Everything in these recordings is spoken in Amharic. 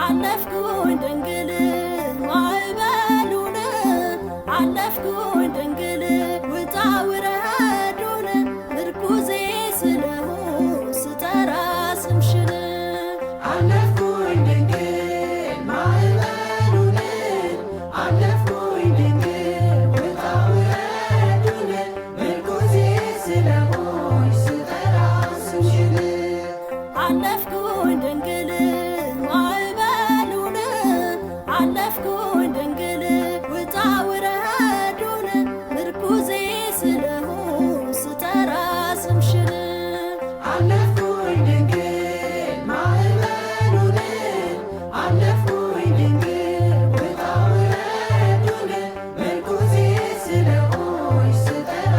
አለፍኩኝ ድንግል ማዕበሉን አለፍኩኝ ድንግል ውጣ ውረዱን ምርኩዜ ስለሆን ስጠራ ስምሽን አለፍኩኝ ድንግል ማዕበሉን አለፍኩኝ ድንግል ውጣ ውረዱን ምርኩዜ ስለሆን ስጠራ ስምሽን አለፍኩኝ ድንግል ማዕበሉን አለፍኩኝ ድንግል ውጣ ውረዱን ምርኩዜ ስለሆን ስጠራ ስምሽን አለፍኩኝ ድንግል ማዕበሉን አለፍኩኝ ድንግል ውጣ ውረዱን ምርኩዜ ስለሆን ስጠራ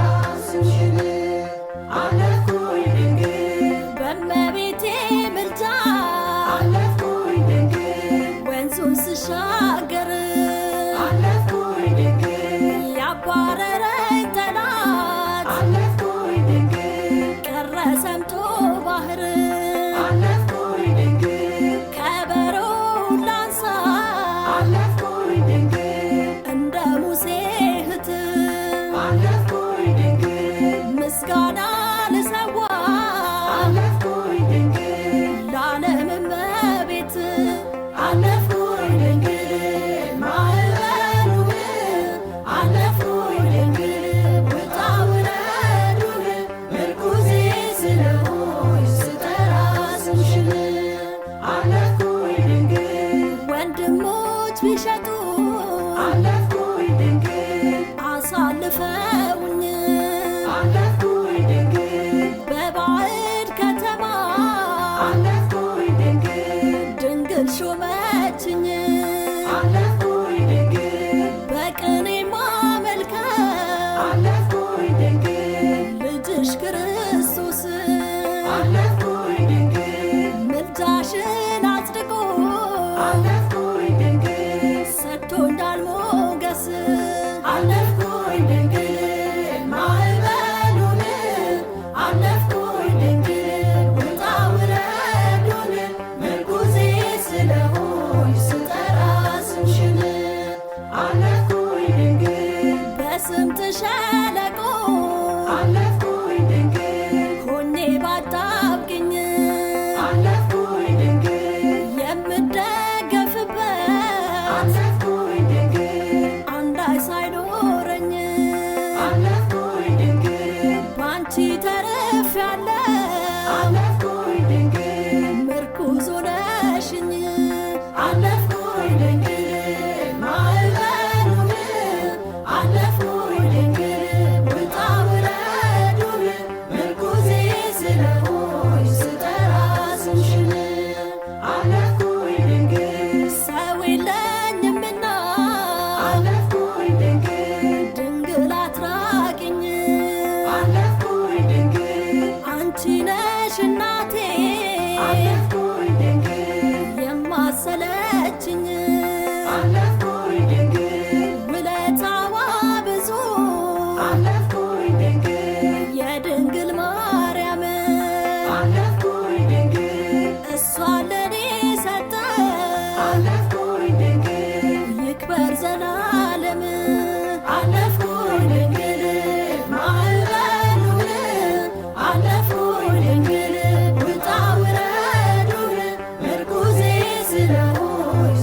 ስምሽን አለፍኩኝ ድንግል በእመቤቴ ምልጃ አለፍኩኝ ድንግል ወንዙን ስሻገር አለፍኩኝ ድንግል ያባረረኝ ጠላት አለፍኩኝ ድንግል ቀረ ሰምጦ ባህር አለፍኩኝ ድንግል ከበሮውን ላንሳ አለፍኩኝ ድንግል እንደ ሙሴ እህት አለፍኩኝ ድንግል ምስጋና ልሰዋ አለፍኩኝ ድንግል ለዓለም እመቤት አለፍኩኝ ድንግል ማዕበሉን አለፍኩኝ ድንግል ውጣ ውረዱን ምርኩዜ ስለሆን ስጠራ ስምሽን አለፍኩኝ ድንግል ወንድሞች ቢሸጡ አለፍኩኝ ድንግል አሳልፈውኝ አለፍኩኝ ድንግል በባዕድ ከተማ አለፍኩኝ ድንግል ድንግል ሾመችኝ አለፍኩኝ ድንግል በቅኔ ማመልከው አለፍኩኝ ድንግል ልጅሽ ክርስቶስ አለፍኩኝ ድንግል ምልጃሽን አጽድቆ አለፍኩኝ ድንግል ሰጥቶኛል ሞገስ አለፍኩኝ ድንግል ማዕበሉን አለፍኩኝ ድንግል ውጣ ውረዱን ምርኩዜ ስለሆን ስጠራ ስምሽን አለፍኩኝ ድንግል በስምጥ ሸለቆ አለፍኩኝ ድንግል ሆኜ ባጣብቅኝ አለፍኩኝ ድንግል የምደገፍበት አለፍኩኝ ድንግል አንዳች ሳይኖረኝ አለፍኩኝ ድንግል ባንቺ ተርፌያለሁ አለፍኩኝ ድንግል ምርኩዝ ሆነሽኝ አለፍኩኝ ድንግል ማዕበሉን አለፍኩኝ ድንግል ውጣ ውረዱን ምርኩዜ ስለሆን ስጠራ ስምሽን አለፍኩኝ ድንግል ሰው የለኝምና አለፍኩኝ ድንግል ድንግል አትራቂኝ አለፍኩኝ ድንግል አንቺ ነሽ እናቴ አለፍኩኝ ድንግል የማሰለችኝ አለፍኩኝ ድንግል ውለታዋ ብዙ አለፍኩኝ ድንግል የድንግል ማርያም አለፍኩኝ ድንግል እሷ ለኔ ሰጠ አለፍኩኝ ድንግል ይክበር ዘላለም አለፍኩኝ ድንግል ማዕበሉን አለፍኩኝ ድንግል ውጣ ውረዱን ምርኩዜ ስለሆን